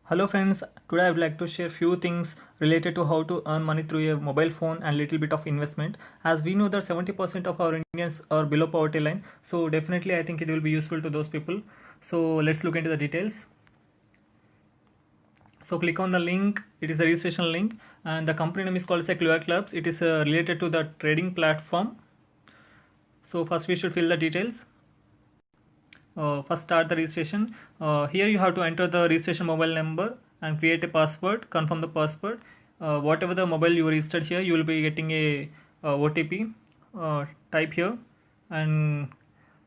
Hello friends, today I would like to share few things related to how to earn money through a mobile phone and little bit of investment. As we know that 70% of our Indians are below poverty line, so definitely I think it will be useful to those people. So let's look into the details. So click on the link, it is a registration link and the company name is called Secular Clubs. It is related to the trading platform. So first we should fill the details. First start the registration. Here you have to enter the registration mobile number and create a password, confirm the password. Whatever the mobile you registered here, you will be getting a OTP. Type here, and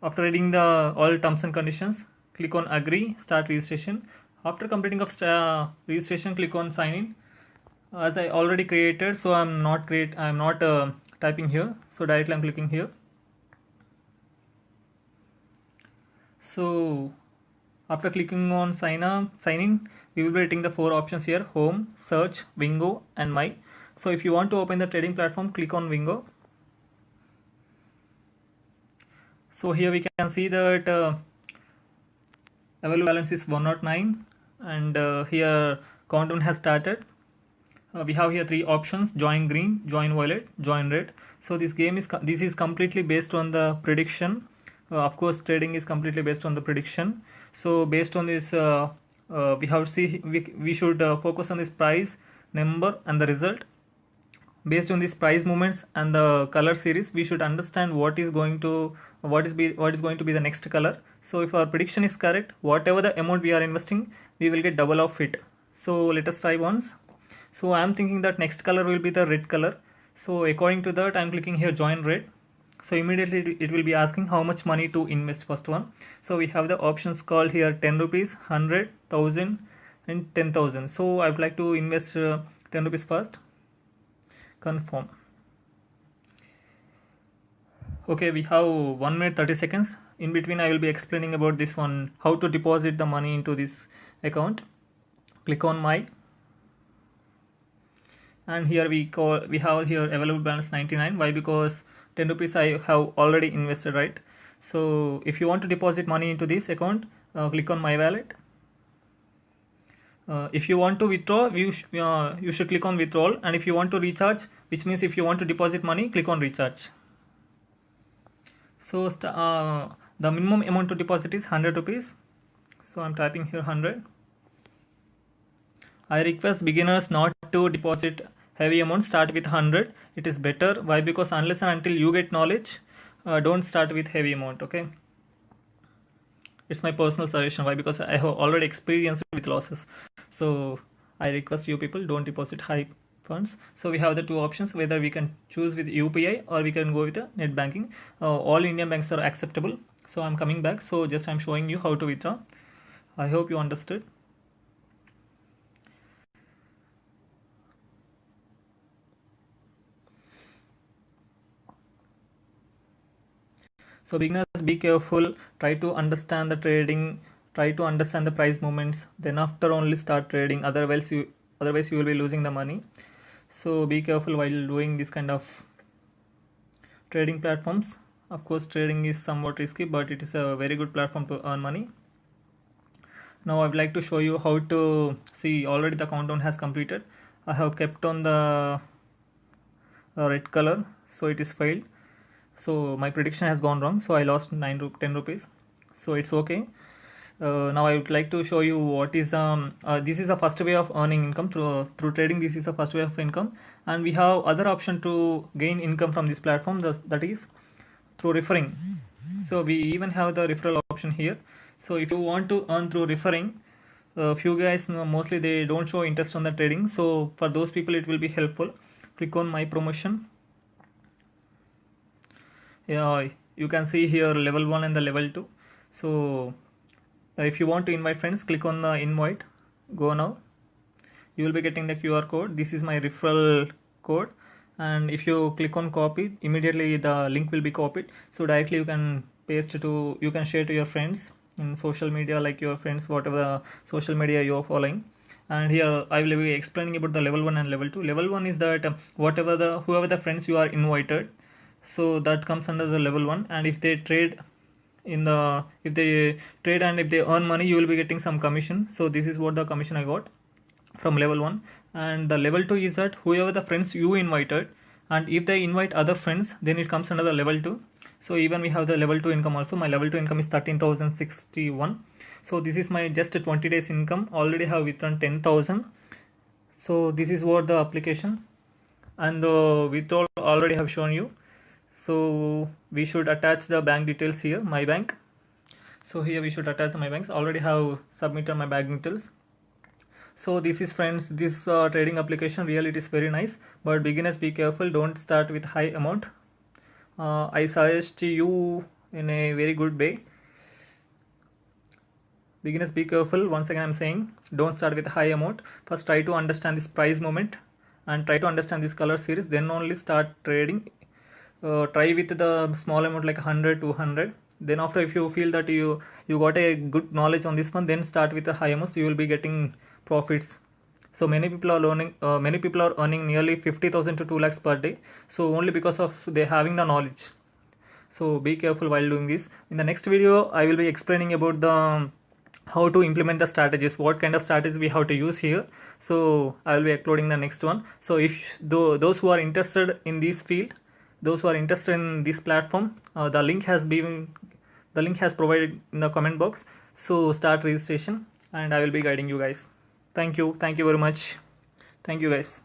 after reading the all terms and conditions, click on agree, start registration. After completing of registration, click on sign in. As I already created, so I'm not typing here, so directly I'm clicking here. So after clicking on sign in, we will be getting the four options here: home, search, Wingo and my. So if you want to open the trading platform, click on Wingo. So here we can see that available balance is 109 and here countdown has started. We have here three options: join green, join violet, join red. So this is completely based on the prediction. Of course trading is completely based on the prediction. So based on this we should focus on this price, number and the result. Based on these price movements and the color series, we should understand what is going to be the next color. So if our prediction is correct, whatever the amount we are investing, we will get double of it. So let us try once. So I am thinking that next color will be the red color. So according to that, I am clicking here join red. So immediately it will be asking how much money to invest. First one, so we have the options called here 10 rupees, 100, 1000 and 10,000. So I would like to invest 10 rupees first. Confirm. Okay, we have 1 minute 30 seconds. In between I will be explaining about this one, how to deposit the money into this account. Click on my, and here we have here available balance 99. Why? Because 10 rupees I have already invested, right? So if you want to deposit money into this account, click on my wallet. If you want to withdraw, you should click on withdrawal, and if you want to recharge, which means if you want to deposit money, click on recharge. So the minimum amount to deposit is 100 rupees. So I'm typing here 100. I request beginners not to deposit heavy amount. Start with 100. It is better. Why? Because unless and until you get knowledge, don't start with heavy amount. Okay, it's my personal suggestion. Why? Because I have already experienced with losses. So I request you people, don't deposit high funds. So we have the two options, whether we can choose with UPI or we can go with the net banking. All Indian banks are acceptable. So I'm coming back. So just I'm showing you how to withdraw. I hope you understood. So beginners, be careful, try to understand the trading, try to understand the price movements, then after only start trading. Otherwise you will be losing the money. So be careful while doing this kind of trading platforms. Of course trading is somewhat risky, but it is a very good platform to earn money. Now I would like to show you how to see. Already the countdown has completed. I have kept on the red color, so it is failed. So my prediction has gone wrong, so I lost 10 rupees. So it's okay. Now I would like to show you what is this is a first way of earning income through trading. This is a first way of income, and we have other option to gain income from this platform, that is through referring. So we even have the referral option here. So if you want to earn through referring, few guys mostly they don't show interest on the trading, so for those people it will be helpful. Click on my promotion. Yeah, you can see here level 1 and the level 2. So if you want to invite friends, click on the invite. Go now. You will be getting the QR code. This is my referral code, and if you click on copy, immediately the link will be copied. So directly you can you can share to your friends in social media, like your friends, whatever the social media you are following. And here I will be explaining about the level 1 and level 2. Level 1 is that whoever the friends you are invited, so that comes under the level 1, and if they trade in the, if they trade and if they earn money, you will be getting some commission. So this is what the commission I got from level 1. And the level 2 is that whoever the friends you invited, and if they invite other friends, then it comes under the level 2. So even we have the level 2 income also. My level 2 income is 13,061. So this is my just 20 days income. Already have withdrawn 10,000. So this is what the application, and the withdrawal already have shown you. So we should attach the bank details here, my bank. So here we should attach my banks. Already have submitted my bank details. So this is, friends, this trading application really it is very nice, but beginners be careful, don't start with high amount. I suggest you in a very good way. Beginners be careful, once again I'm saying, don't start with high amount. First try to understand this price movement and try to understand this color series, then only start trading. Try with the small amount like 100, 200. Then after, if you feel that you got a good knowledge on this one, then start with the high amounts. You will be getting profits. So many people are earning nearly 50,000 to 2 lakhs per day. So only because of they having the knowledge. So be careful while doing this. In the next video, I will be explaining about the how to implement the strategies, what kind of strategies we have to use here. So I will be uploading the next one. So if those who are interested in this field, those who are interested in this platform, the link has provided in the comment box. So start registration and I will be guiding you guys. Thank you very much. Thank you guys.